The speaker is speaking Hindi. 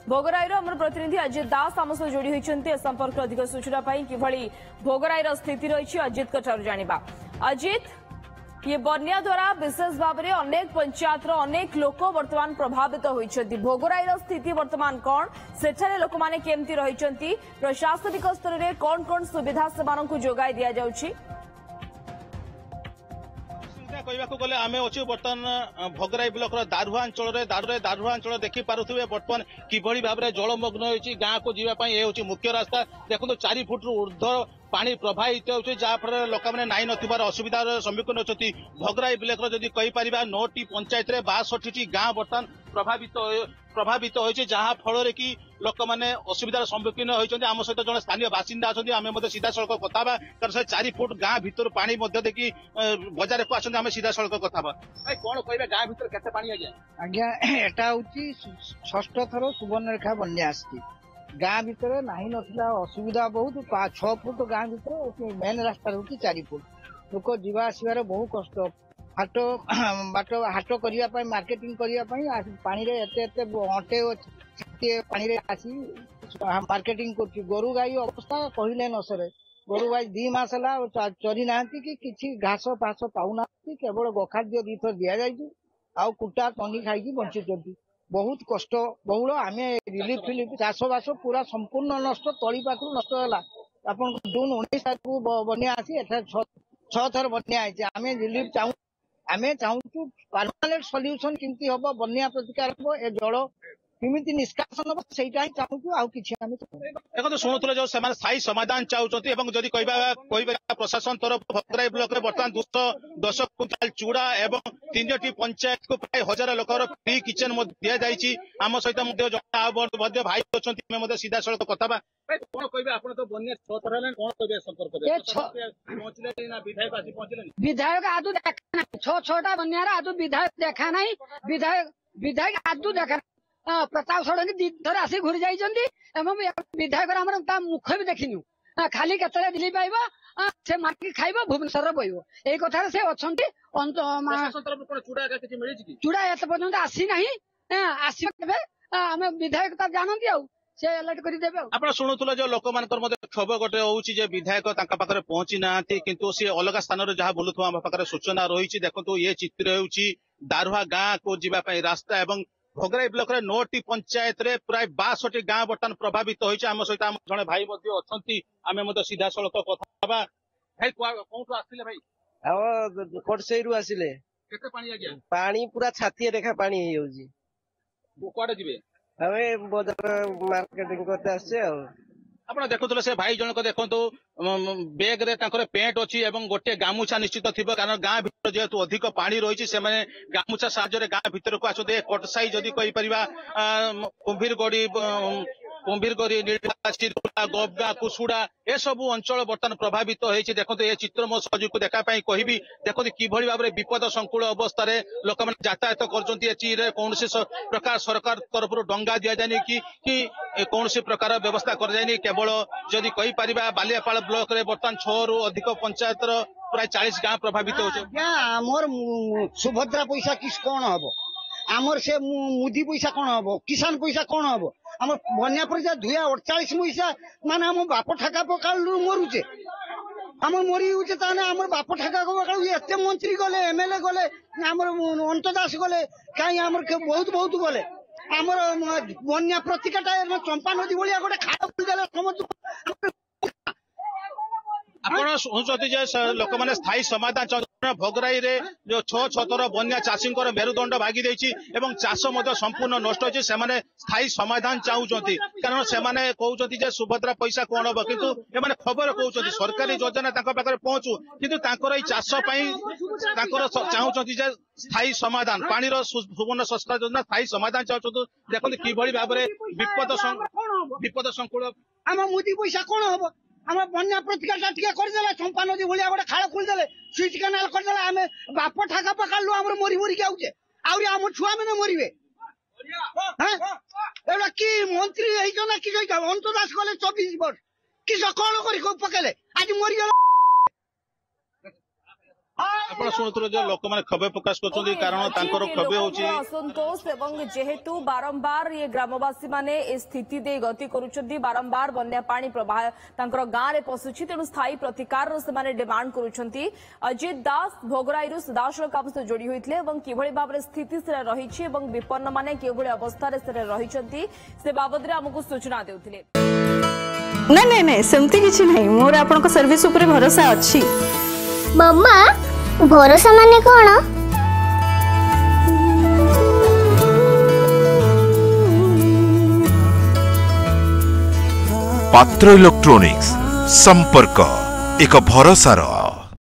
भोगराईर आम प्रतिनिधि अजित दास आम सह जोड़ी होती ए संपर्क अधिक सूचना कि भोगराईर स्थिति रही अजित जाना। अजित, ये बन्या द्वारा विशेष भाव में अनेक पंचायत अनेक लोक वर्तमान प्रभावित होती। भोगराईर स्थिति वर्तमान कौन, सेठारे लोक माने केमती रही, प्रशासनिक स्तर में कौन कौन सुविधा से जोगाई दि जाउछि? कहवाक गले आम अच्छे बर्तमान भोगराई ब्लॉक दारुहा अंचल देखी पारे बर्तमान किभली भाव में जलमग्न होती। गाँव को जावाई ये हूँ मुख्य रास्ता। देखो 4 फुट ऊर्ध्व पानी प्रवाहित होती जहाँफल लोक मैंने नाई नथिबार असुविधार सम्मुखीन होती। भोगराई ब्लॉक जदि कहीपर 9टी पंचायत 62टी गाँव बर्तमान प्रभावित होती जहाँ फल कि लोक मैंने असुविधार सम्मुखीन होती। आम सहित जन स्थानीय बासिंदा अच्छा आम सीधा सड़क कथा कारण से 4 फुट गाँ भर पानी देखी बजार को आम सीधा सड़क कथा कौन कह गाँ भर के पानी आज्ञा एटा हूँ 6ठ थर सुवर्णरेखा बन्या आसी गाँ भर नाही नथिला असुविधा बहुत 6 फुट गाँ भर मेन रास्ता हूँ 4 फुट लोक जीवा आसबार बहुत कष्ट हाट बाट हाट करने मार्केटिंग करने पानी अटे पानी आसी मार्केटिंग कर गोरु गाई अवस्था कहले न सरे। गोरु गाई 2 मास है चरी ना कि किसी घास फास पाऊना केवल गोखाद्य 2 थर दि जाए आ कुटा तनी खाई बंचुंट बहुत कष्ट बहुल आम रिलीफ फिलिफ चाष बास पूरा संपूर्ण नष्ट तली पाखु नष्ट है। आप जून 19 तारीख को बन्या आसी 6 थर बन्या आम रिलीफ चाहूँ आम चाहूँ परमानेंट सॉल्यूशन केमती हम बन्या प्रतिकार हम ए जल केमिति निष्कासन हम से चाहूँ आउ कि देखो शुणुले जो स्थायी समाधान चाहते जदि प्रशासन तरफ भोगराई ब्लॉक बर्तमान 210 क्विंटाल चूड़ा एवं 3टी पंचायत को प्राय 1000 लोक फ्री किचेन दि जाइए। आम सहित भाई अच्छा सीधा सड़क कथा कौन कहे आप तो बन्या 6 थर कौन कहे संपर्क विधायक आदू देखा ना 6टा बन्यार आदू विधायक देखा ना विधायक आदू देखा प्रताप षडंगी 2 थर आसी घुरी जाइए विधायक मुख भी देखिनु खाली केतरे दिल्ली पाइब से मार्केट खाइब भुवनेश्वर बइब यही कथार से अच्छा चूड़ा एत पर्यंत आसी ना आस विधायक जानती आ आप शुणुले जो लोक मान क्षोभ गोटे हूँ विधायक पाखे पहुंची ना किंतु सी अलग स्थान जहाँ बुलुवा आम पाखे सूचना रही। देखो ये चित्र हूँ दारुहा गाँ को जीवाई रास्ता एवं भोगराई ब्लॉक 9टी पंचायत प्राय 62टी गाँ बर्तमान प्रभावित होती। आम सहित जड़े भाई आम सीधा सड़क कथा भाई कौन आसते भाई कोटसई आसिले पानी पूरा छाती रेखा पानी कड़े जी आम बजार मार्केटिंग करते आसे आप देखुले से भाई जनक देखो बेग रे पेंट अच्छी गोटे गामुछा निश्चित थी कारण गाँ भर जेहेतु अधिक पानी रही से गामुछा साहाଯ୍य गाँ भर को आसते कटसाई जदि कुंभीरगढ़ी नीलगाछी गोबगा कुसुड़ा ए सबू अंचल बर्तमान प्रभावित होती। देखो ये चित्र मो सहयोग को देखापी कहि देखो किभली भाव में विपद संकुल अवस्था लोक मैंने यातायात कर कौन प्रकार सरकार तरफ डंगा दि जाए कि कौन प्रकार व्यवस्था कर केवल जदि कहीपर बालियापाल ब्लॉक रे बर्तमान 6 रु अधिक पंचायत प्राय 40 गाँव प्रभावित हो। सुभद्रा पैसा किस कौन हम आमर से मुदी पैसा कौन हम किसान पैसा कौन हम आम बन्या पैसा 248 पैसा माने आम बाप ठाका पकालू मरुचे आम मरीचे आम बाप ठाका पकालू एत मंत्री गले एमएलए गले आम अंत दास गले कहीं आम बहुत बहुत गले आमर बन्या प्रतिकाटा चंपा नदी भाया गोटे खाड़ खोलदेले समस्त ଆପଣ ଶୁଣୁଛନ୍ତି ଯେ ଲୋକମାନେ ସ୍ଥାୟୀ ସମାଧାନ ଚାହୁଁଛନ୍ତି। ଭୋଗରାଇ ରେ ଯୋଉ 6 ଥର ବନ୍ୟା ଚାଷୀଙ୍କର ମେରୁଦଣ୍ଡ ଭାଗି ଦେଇଛି ଏବଂ ଚାଷ ମଧ୍ୟ ସମ୍ପୂର୍ଣ୍ଣ ନଷ୍ଟ ହୋଇଛି। ସେମାନେ ସ୍ଥାୟୀ ସମାଧାନ ଚାହୁଁଛନ୍ତି କାରଣ ସେମାନେ କହୁଛନ୍ତି ଯେ ସୁଭଦ୍ରା ପଇସା କଣ ହବ କିନ୍ତୁ ଏମାନେ ଖବର କହୁଛନ୍ତି ସରକାରୀ ଯୋଜନା ତାଙ୍କ ପାଖରେ ପହଞ୍ଚୁ କିନ୍ତୁ ତାଙ୍କର ଏଇ ଚାଷ ପାଇଁ ତାଙ୍କର ଚାହୁଁଛନ୍ତି ଯେ ସ୍ଥାୟୀ ସମାଧାନ ପାଣିର ସୁବର୍ଣ୍ଣ ସଂସ୍କାର ଯୋଜନା ସ୍ଥାୟୀ ସମାଧାନ ଚାହୁଁଛନ୍ତି। ଦେଖନ୍ତୁ କିଭଳି ଭାବରେ ବିପଦ ସଂକୁଳ ଆମ ମୋଦି ପଇସା କଣ ହବ आम बन्या प्रतिकार करदे चंपा नदी भाया गोटे खाड़ खोलदेले स्विच केनाल करदे आम बाप ठाका पकालू आम मरी मरी आउचे आम छुआ मैंने मरवे एटा कि मंत्री ना कि अंत दास गले 24 वर्ष किस कौन कर पकेले आज मरीगला ଆପଣ ଶୁଣୁଥିଲେ ଯେ ଲୋକମାନେ କ୍ଷୋଭ ପ୍ରକାଶ କରୁଛନ୍ତି କାରଣ ତାଙ୍କର କ୍ଷୋଭ ହେଉଛି असंतोष एवं जेहेतु बारंबार ये ग्रामवासी माने ए स्थिति दे गति करुछंती बारंबार बन्या पानी प्रवाह तांकर गां रे पसुछि तेणु स्थायी प्रतिकार से माने डिमांड करुछंती। अजित दास भोगराईरु सदाशल काम से जोड़ी होइतले एवं किभଳି भाबरे स्थिति से रहिछि एवं विपन्न माने किभଳି अवस्था रे से रहिछंती से बाबद रे हमकु सूचना देउथिले। नहीं नहीं नहीं सेमती किछि नहीं मोर आपन को सर्विस ऊपर भरोसा अछि। मम्मा भरोसा माने कौन? पात्र इलेक्ट्रॉनिक्स संपर्क एक भरोसार